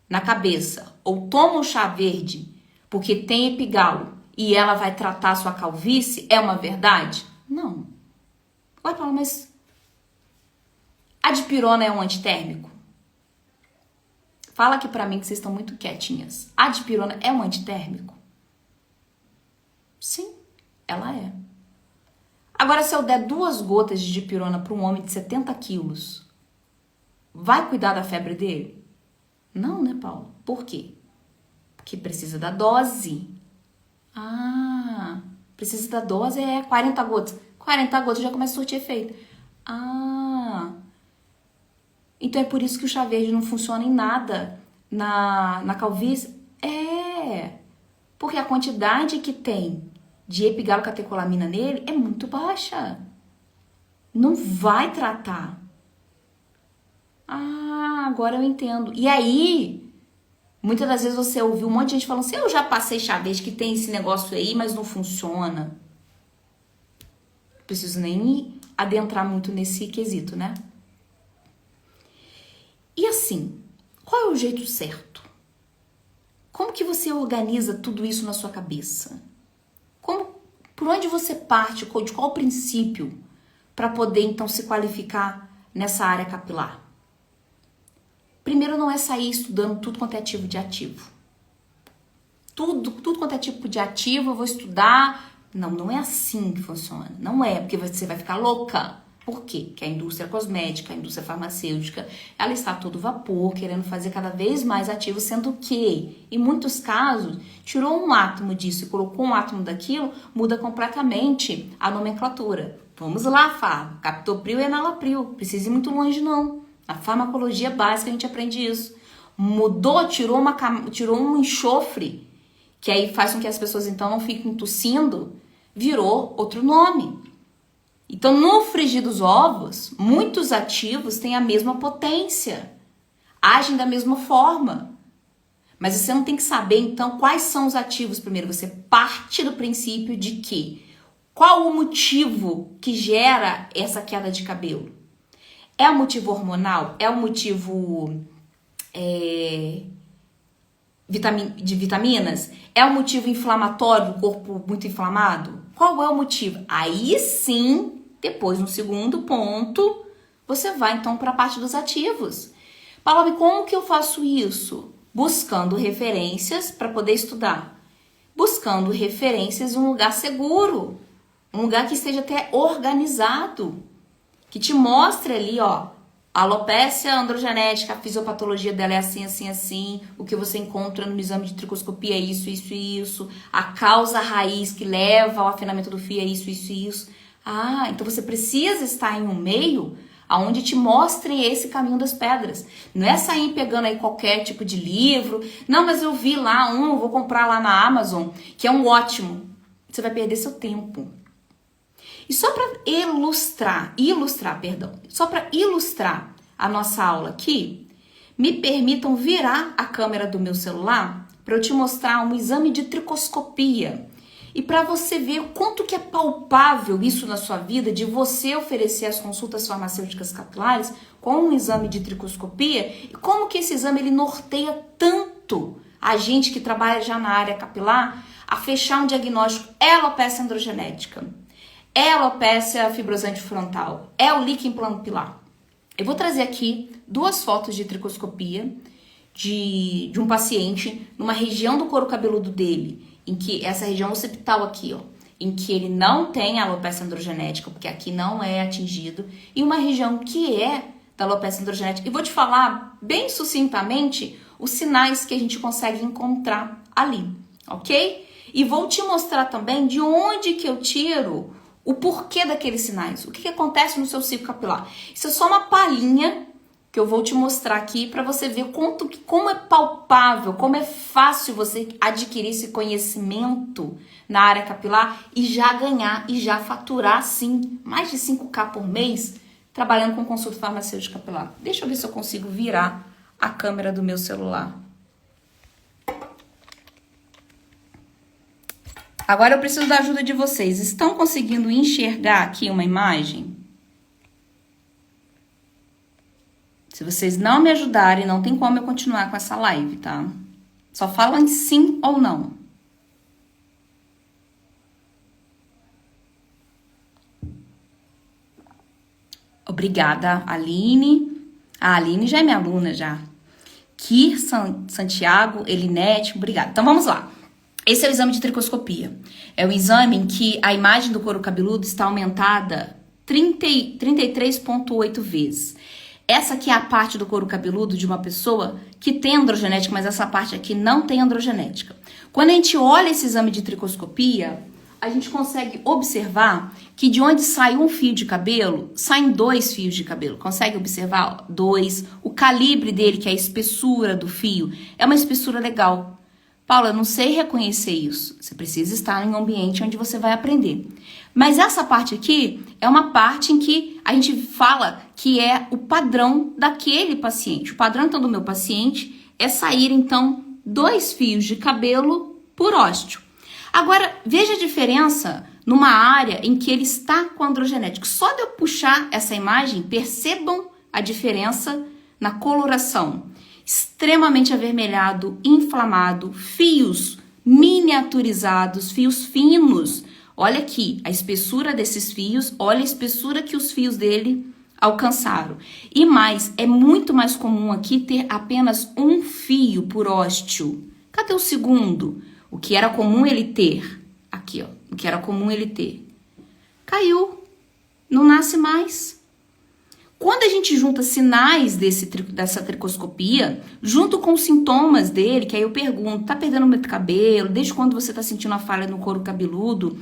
na cabeça ou toma um chá verde porque tem epigalo e ela vai tratar a sua calvície, é uma verdade? Não. Ué, Paula, mas a dipirona é um antitérmico? Fala aqui pra mim que vocês estão muito quietinhas. A dipirona é um antitérmico? Sim, ela é. Agora, se eu der 2 gotas de dipirona para um homem de 70 quilos, vai cuidar da febre dele? Não, né, Paulo? Por quê? Porque precisa da dose. Ah, precisa da dose, 40 gotas. 40 gotas já começa a surtir efeito. Ah, então é por isso que o chá verde não funciona em nada na calvície? Porque a quantidade que tem de epigalocatecolamina nele é muito baixa. Não vai tratar. Ah, agora eu entendo. E aí, muitas das vezes você ouviu um monte de gente falando assim, eu já passei chá verde que tem esse negócio aí, mas não funciona. Não preciso nem adentrar muito nesse quesito, né? E assim, qual é o jeito certo? Como que você organiza tudo isso na sua cabeça? Por onde você parte, de qual princípio para poder então se qualificar nessa área capilar? Primeiro, não é sair estudando tudo quanto é tipo de ativo. Tudo quanto é tipo de ativo eu vou estudar. Não é assim que funciona. Não é, porque você vai ficar louca. Por quê? Porque a indústria cosmética, a indústria farmacêutica, ela está a todo vapor, querendo fazer cada vez mais ativo, sendo que, em muitos casos, tirou um átomo disso e colocou um átomo daquilo, muda completamente a nomenclatura. Vamos lá, captopril e enalapril. Precisa ir muito longe, não. Na farmacologia básica a gente aprende isso. Mudou, tirou um enxofre, que aí faz com que as pessoas então não fiquem tossindo, virou outro nome. Então, no frigir dos ovos, muitos ativos têm a mesma potência, agem da mesma forma. Mas você não tem que saber, então, quais são os ativos primeiro. Você parte do princípio de que qual o motivo que gera essa queda de cabelo? É um motivo hormonal? É um motivo de vitaminas? É um motivo inflamatório, do corpo muito inflamado? Qual é o motivo? Aí sim, depois, no segundo ponto, você vai então para a parte dos ativos. Paula, como que eu faço isso? Buscando referências para poder estudar. Buscando referências em um lugar seguro. Um lugar que esteja até organizado. Que te mostre ali, ó, a alopécia androgenética, a fisiopatologia dela é assim, assim, assim. O que você encontra no exame de tricoscopia é isso, isso e isso. A causa raiz que leva ao afinamento do fio é isso, isso e isso. Ah, então você precisa estar em um meio onde te mostre esse caminho das pedras. Não é sair pegando aí qualquer tipo de livro. Não, mas eu vi lá vou comprar lá na Amazon, que é um ótimo. Você vai perder seu tempo. E só para ilustrar a nossa aula aqui, me permitam virar a câmera do meu celular para eu te mostrar um exame de tricoscopia. E para você ver o quanto que é palpável isso na sua vida, de você oferecer as consultas farmacêuticas capilares com um exame de tricoscopia, e como que esse exame ele norteia tanto a gente que trabalha já na área capilar a fechar um diagnóstico: é alopecia androgenética, é alopecia fibrosante frontal, é o líquen plano pilar. Eu vou trazer aqui 2 fotos de tricoscopia de um paciente numa região do couro cabeludo dele, em que essa região occipital aqui, ó, em que ele não tem alopecia androgenética, porque aqui não é atingido, e uma região que é da alopecia androgenética. E vou te falar bem sucintamente os sinais que a gente consegue encontrar ali, ok? E vou te mostrar também de onde que eu tiro o porquê daqueles sinais, o que acontece no seu ciclo capilar. Isso é só uma palhinha que eu vou te mostrar aqui para você ver como é palpável, como é fácil você adquirir esse conhecimento na área capilar e já ganhar e já faturar, sim, mais de 5K por mês trabalhando com consulta farmacêutica capilar. Deixa eu ver se eu consigo virar a câmera do meu celular. Agora eu preciso da ajuda de vocês. Estão conseguindo enxergar aqui uma imagem? Se vocês não me ajudarem, não tem como eu continuar com essa live, tá? Só falam em sim ou não. Obrigada, Aline. A Aline já é minha aluna, já. Kir Santiago, Elinete, obrigada. Então, vamos lá. Esse é o exame de tricoscopia. É o exame em que a imagem do couro cabeludo está aumentada 33,8 vezes. Essa aqui é a parte do couro cabeludo de uma pessoa que tem androgenética, mas essa parte aqui não tem androgenética. Quando a gente olha esse exame de tricoscopia, a gente consegue observar que de onde sai um fio de cabelo, saem 2 fios de cabelo. Consegue observar? 2. O calibre dele, que é a espessura do fio, é uma espessura legal. Paula, eu não sei reconhecer isso. Você precisa estar em um ambiente onde você vai aprender. Mas essa parte aqui é uma parte em que a gente fala que é o padrão daquele paciente. O padrão, então, do meu paciente é sair, então, 2 fios de cabelo por ósteo. Agora, veja a diferença numa área em que ele está com androgenético. Só de eu puxar essa imagem, percebam a diferença na coloração. Extremamente avermelhado, inflamado, fios miniaturizados, fios finos. Olha aqui a espessura desses fios, olha a espessura que os fios dele alcançaram. E mais, é muito mais comum aqui ter apenas um fio por ósteo. Cadê o segundo? O que era comum ele ter, aqui ó, o que era comum ele ter, caiu, não nasce mais. Quando a gente junta sinais dessa tricoscopia, junto com os sintomas dele, que aí eu pergunto, tá perdendo muito cabelo? Desde quando você tá sentindo a falha no couro cabeludo?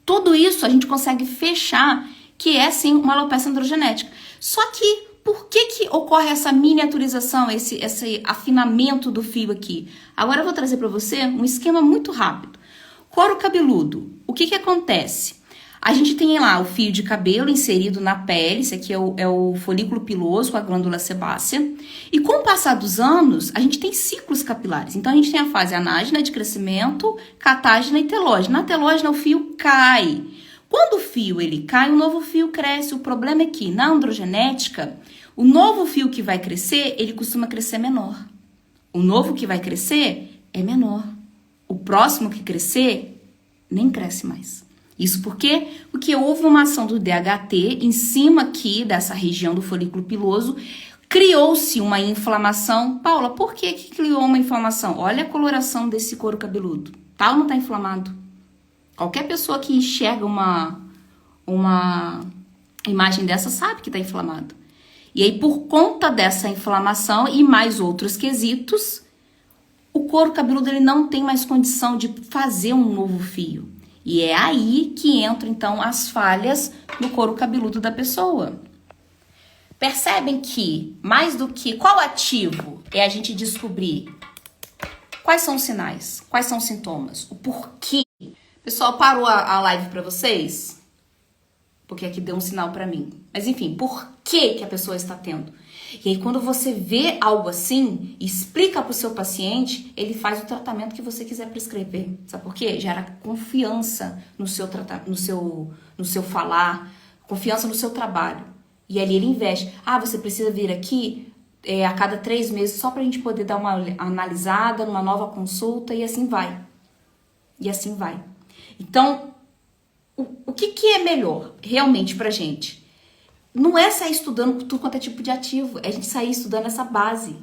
Tudo isso a gente consegue fechar que é sim uma alopecia androgenética. Só que por que ocorre essa miniaturização, esse afinamento do fio aqui? Agora eu vou trazer para você um esquema muito rápido. Couro cabeludo, o que acontece? A gente tem lá o fio de cabelo inserido na pele, esse aqui é o folículo piloso com a glândula sebácea. E com o passar dos anos, a gente tem ciclos capilares. Então a gente tem a fase anágena de crescimento, catágena e telógena. Na telógena o fio cai. Quando o fio ele cai, um novo fio cresce. O problema é que na androgenética, o novo fio que vai crescer, ele costuma crescer menor. O novo que vai crescer é menor. O próximo que crescer, nem cresce mais. Isso por quê? Porque houve uma ação do DHT em cima aqui dessa região do folículo piloso, criou-se uma inflamação. Paula, por que criou uma inflamação? Olha a coloração desse couro cabeludo. Tá ou não tá inflamado? Qualquer pessoa que enxerga uma imagem dessa sabe que tá inflamado. E aí, por conta dessa inflamação e mais outros quesitos, o couro cabeludo ele não tem mais condição de fazer um novo fio. E é aí que entram, então, as falhas no couro cabeludo da pessoa. Percebem que, mais do que qual ativo é a gente descobrir quais são os sinais, quais são os sintomas, o porquê. Pessoal, parou a live para vocês? Porque aqui deu um sinal para mim. Mas enfim, por que a pessoa está tendo? E aí quando você vê algo assim, explica para o seu paciente, ele faz o tratamento que você quiser prescrever. Sabe por quê? Gera confiança no seu falar, confiança no seu trabalho. E ali ele investe. Ah, você precisa vir aqui a cada 3 meses só para a gente poder dar uma analisada, numa nova consulta e assim vai. E assim vai. Então, o que é melhor realmente pra gente? Não é sair estudando tudo quanto é tipo de ativo, é a gente sair estudando essa base.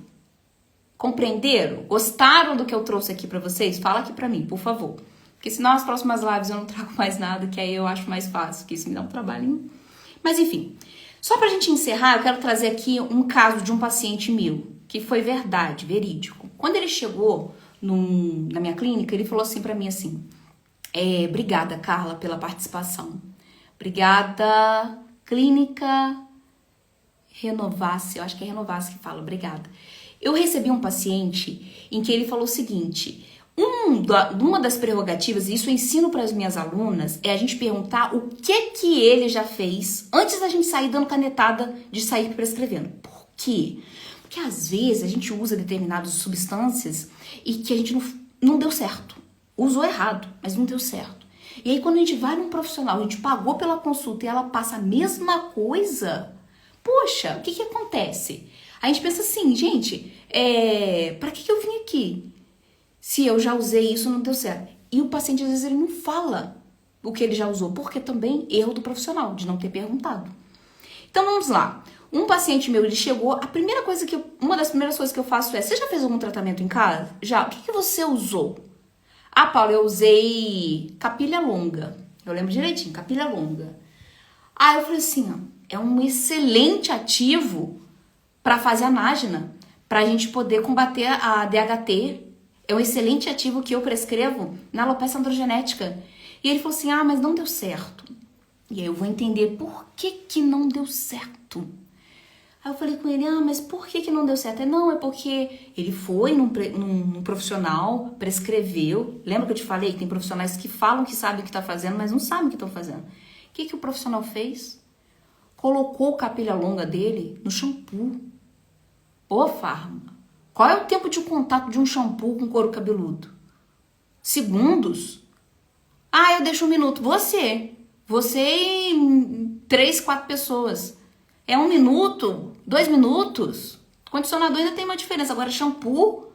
Compreenderam? Gostaram do que eu trouxe aqui pra vocês? Fala aqui pra mim, por favor. Porque senão as próximas lives eu não trago mais nada, que aí eu acho mais fácil, que isso me dá um trabalhinho. Mas enfim, só pra gente encerrar, eu quero trazer aqui um caso de um paciente meu, que foi verdade, verídico. Quando ele chegou na minha clínica, ele falou assim pra mim assim, obrigada, Carla, pela participação. Obrigada, Clínica Renovace, eu acho que é Renovace que fala, obrigada. Eu recebi um paciente em que ele falou o seguinte, uma das prerrogativas, e isso eu ensino para as minhas alunas, é a gente perguntar o que ele já fez antes da gente sair dando canetada de sair prescrevendo. Por quê? Porque às vezes a gente usa determinadas substâncias e que a gente não deu certo. Usou errado, mas não deu certo. E aí quando a gente vai num profissional, a gente pagou pela consulta e ela passa a mesma coisa, poxa, o que acontece? A gente pensa assim, gente, pra que eu vim aqui? Se eu já usei isso, não deu certo. E o paciente, às vezes, ele não fala o que ele já usou, porque também erro do profissional, de não ter perguntado. Então, vamos lá. Um paciente meu, ele chegou, uma das primeiras coisas que eu faço é, você já fez algum tratamento em casa? Já. O que você usou? Ah, Paula, eu usei capilha longa. Eu lembro direitinho, capilha longa. Ah, eu falei assim, ó, é um excelente ativo para fase anágena, para a gente poder combater a DHT. É um excelente ativo que eu prescrevo na alopecia androgenética. E ele falou assim, ah, mas não deu certo. E aí eu vou entender por que não deu certo. Aí eu falei com ele, ah, mas por que não deu certo? Não, é porque ele foi num profissional, prescreveu. Lembra que eu te falei que tem profissionais que falam que sabem o que está fazendo, mas não sabem o que estão fazendo. O que o profissional fez? Colocou a capilha longa dele no shampoo. Ô, farma. Qual é o tempo de contato de um shampoo com couro cabeludo? Segundos? Ah, eu deixo 1 minuto. Você e 3, 4 pessoas. É 1 minuto, 2 minutos. Condicionador ainda tem uma diferença. Agora, shampoo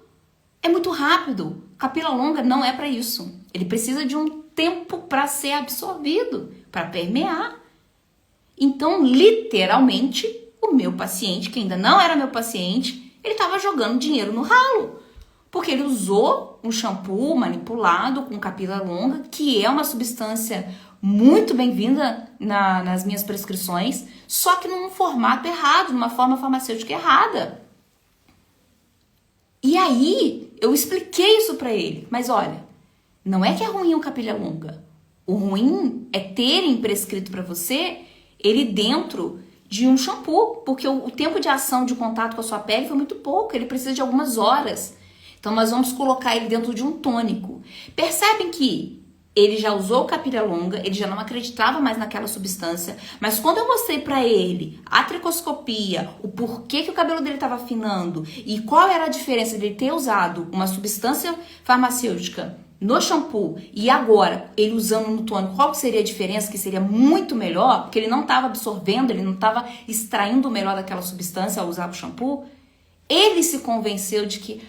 é muito rápido. Capila longa não é para isso. Ele precisa de um tempo para ser absorvido, para permear. Então, literalmente, o meu paciente, que ainda não era meu paciente, ele estava jogando dinheiro no ralo. Porque ele usou um shampoo manipulado com capila longa, que é uma substância muito bem-vinda nas minhas prescrições, só que num formato errado, numa forma farmacêutica errada. E aí, eu expliquei isso para ele. Mas olha, não é que é ruim o capilha longa. O ruim é terem prescrito para você ele dentro de um shampoo, porque o tempo de ação de contato com a sua pele foi muito pouco, ele precisa de algumas horas. Então, nós vamos colocar ele dentro de um tônico. Percebem que ele já usou capilha longa, ele já não acreditava mais naquela substância, mas quando eu mostrei para ele a tricoscopia, o porquê que o cabelo dele estava afinando e qual era a diferença de ele ter usado uma substância farmacêutica no shampoo e agora ele usando no tônico, qual seria a diferença, que seria muito melhor, porque ele não estava absorvendo, ele não estava extraindo o melhor daquela substância ao usar o shampoo, ele se convenceu de que,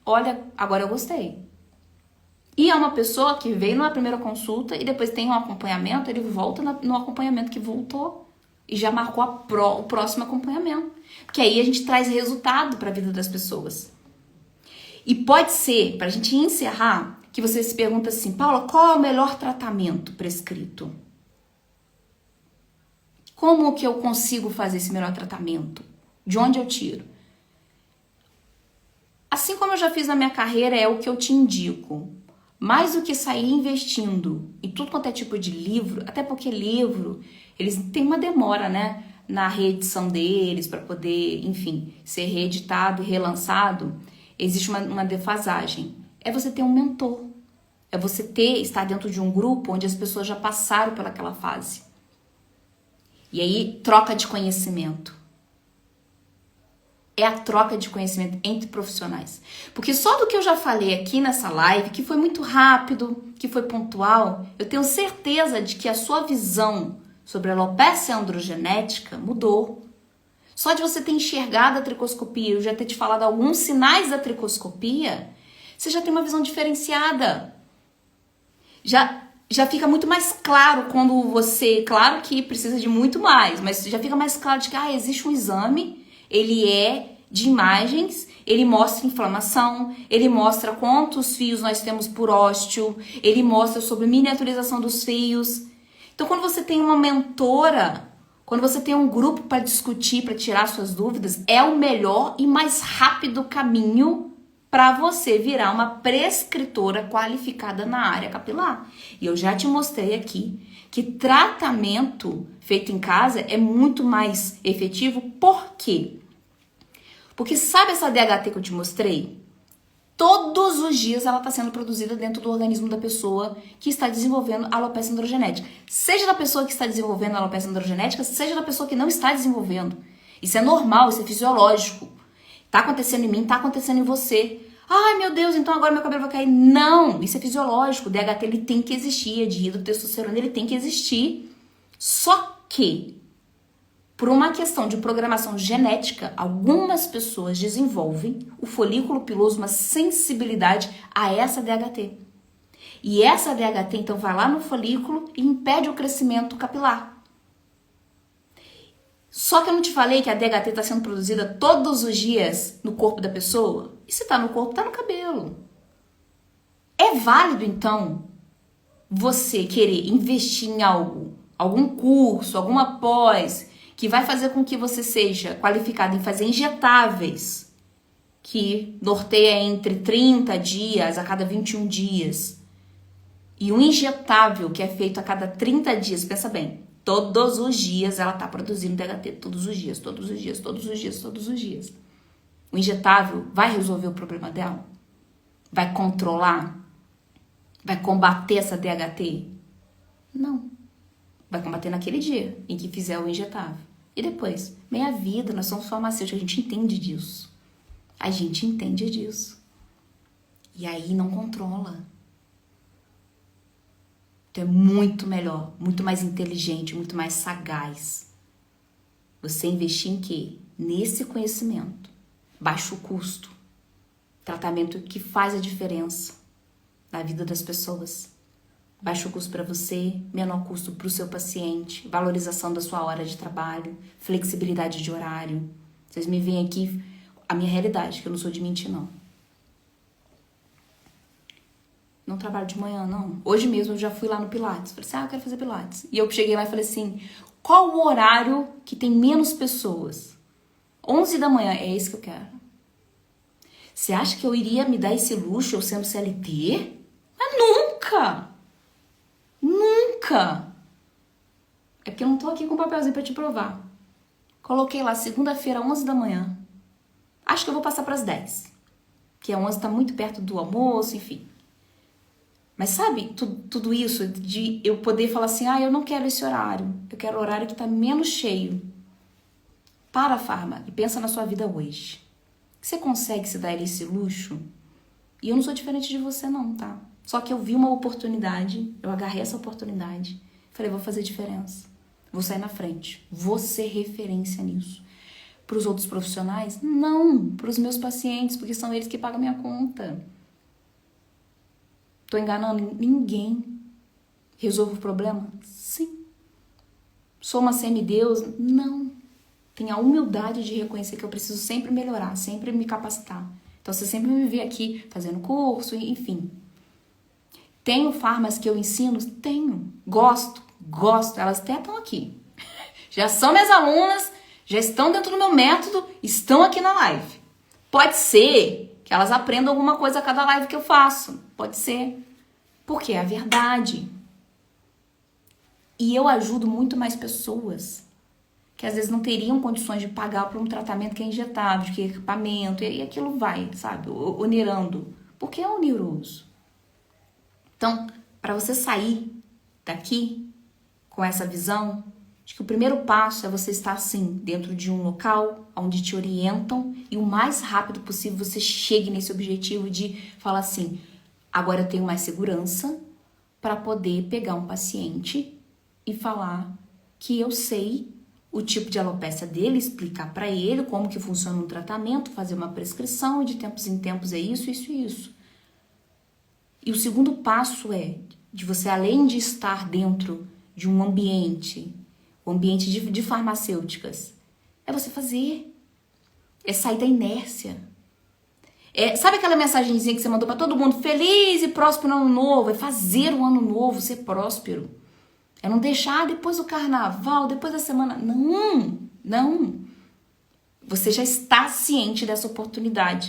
olha, agora eu gostei. E é uma pessoa que veio numa primeira consulta e depois tem um acompanhamento, ele volta no acompanhamento que voltou e já marcou o próximo acompanhamento. Porque aí a gente traz resultado para a vida das pessoas. E pode ser, para a gente encerrar, que você se pergunta assim, Paula, qual é o melhor tratamento prescrito? Como que eu consigo fazer esse melhor tratamento? De onde eu tiro? Assim como eu já fiz na minha carreira, é o que eu te indico. Mais do que sair investindo em tudo quanto é tipo de livro, até porque livro, eles têm uma demora, né? Na reedição deles, para poder, enfim, ser reeditado e relançado, existe uma defasagem. É você ter um mentor. É você estar dentro de um grupo onde as pessoas já passaram pelaquela fase. E aí, troca de conhecimento. É a troca de conhecimento entre profissionais. Porque só do que eu já falei aqui nessa live, que foi muito rápido, que foi pontual, eu tenho certeza de que a sua visão sobre a alopecia androgenética mudou. Só de você ter enxergado a tricoscopia, eu já ter te falado alguns sinais da tricoscopia, você já tem uma visão diferenciada. Já fica muito mais claro quando você... Claro que precisa de muito mais, mas já fica mais claro de que existe um exame, ele é de imagens, ele mostra inflamação, ele mostra quantos fios nós temos por ósteo, ele mostra sobre miniaturização dos fios. Então, quando você tem uma mentora, quando você tem um grupo para discutir, para tirar suas dúvidas, é o melhor e mais rápido caminho para você virar uma prescritora qualificada na área capilar. E eu já te mostrei aqui que tratamento feito em casa é muito mais efetivo. Por quê? Porque sabe essa DHT que eu te mostrei? Todos os dias ela está sendo produzida dentro do organismo da pessoa que está desenvolvendo a alopecia androgenética. Seja da pessoa que está desenvolvendo a alopecia androgenética, seja da pessoa que não está desenvolvendo. Isso é normal, isso é fisiológico. Tá acontecendo em mim, tá acontecendo em você. Ai, meu Deus, então agora meu cabelo vai cair. Não, isso é fisiológico. O DHT ele tem que existir, a dihidrotestosterona ele tem que existir. Só que Por uma questão de programação genética, algumas pessoas desenvolvem o folículo piloso, uma sensibilidade a essa DHT. E essa DHT, então, vai lá no folículo e impede o crescimento capilar. Só que eu não te falei que a DHT está sendo produzida todos os dias no corpo da pessoa? E se está no corpo, está no cabelo. É válido, então, você querer investir em algo, algum curso, alguma pós, que vai fazer com que você seja qualificado em fazer injetáveis, que norteia entre 30 dias a cada 21 dias, e um injetável que é feito a cada 30 dias, pensa bem, todos os dias ela está produzindo DHT, todos os dias, todos os dias, todos os dias, todos os dias. O injetável vai resolver o problema dela? Vai controlar? Vai combater essa DHT? Não. Vai combater naquele dia em que fizer o injetável. E depois, meia vida, nós somos farmacêuticos, a gente entende disso. A gente entende disso. E aí não controla. Então é muito melhor, muito mais inteligente, muito mais sagaz você investir em quê? Nesse conhecimento. Baixo custo. Tratamento que faz a diferença na vida das pessoas. Baixo custo para você, menor custo para o seu paciente, valorização da sua hora de trabalho, flexibilidade de horário. Vocês me veem aqui a minha realidade, que eu não sou de mentir, não. Não trabalho de manhã, não. Hoje mesmo eu já fui lá no Pilates. Falei assim, eu quero fazer Pilates. E eu cheguei lá e falei assim, qual o horário que tem menos pessoas? 11 da manhã, é esse que eu quero. Você acha que eu iria me dar esse luxo eu sendo CLT? Mas nunca! Nunca! É porque eu não tô aqui com um papelzinho pra te provar. Coloquei lá segunda-feira, 11 da manhã. Acho que eu vou passar pras 10. Que a 11 tá muito perto do almoço, enfim. Mas sabe, tudo isso de eu poder falar assim, eu não quero esse horário. Eu quero o horário que tá menos cheio. Para, Farma, e pensa na sua vida hoje. Você consegue se dar esse luxo? E eu não sou diferente de você não, tá? Só que eu vi uma oportunidade, eu agarrei essa oportunidade, falei, vou fazer diferença, vou sair na frente, vou ser referência nisso. Para os outros profissionais? Não, para os meus pacientes, porque são eles que pagam minha conta. Tô enganando ninguém. Resolvo o problema? Sim. Sou uma semideus? Não. Tenho a humildade de reconhecer que eu preciso sempre melhorar, sempre me capacitar. Então você sempre me vê aqui fazendo curso, enfim. Tenho farmas que eu ensino? Tenho. Gosto. Elas até estão aqui. Já são minhas alunas, já estão dentro do meu método, estão aqui na live. Pode ser que elas aprendam alguma coisa a cada live que eu faço. Pode ser. Porque é a verdade. E eu ajudo muito mais pessoas que às vezes não teriam condições de pagar por um tratamento que é injetável, que é equipamento, e aquilo vai, sabe, onerando. Porque é oneroso. Então, para você sair daqui com essa visão, acho que o primeiro passo é você estar, assim, dentro de um local onde te orientam e o mais rápido possível você chegue nesse objetivo de falar assim, agora eu tenho mais segurança para poder pegar um paciente e falar que eu sei o tipo de alopecia dele, explicar para ele como que funciona um tratamento, fazer uma prescrição e de tempos em tempos é isso, isso e isso. E o segundo passo é de você, além de estar dentro de um ambiente, o ambiente de farmacêuticas, é você fazer, é sair da inércia. Sabe aquela mensagenzinha que você mandou para todo mundo, feliz e próspero ano novo? É fazer o ano novo, ser próspero. É não deixar depois do carnaval, depois da semana. Não. Você já está ciente dessa oportunidade.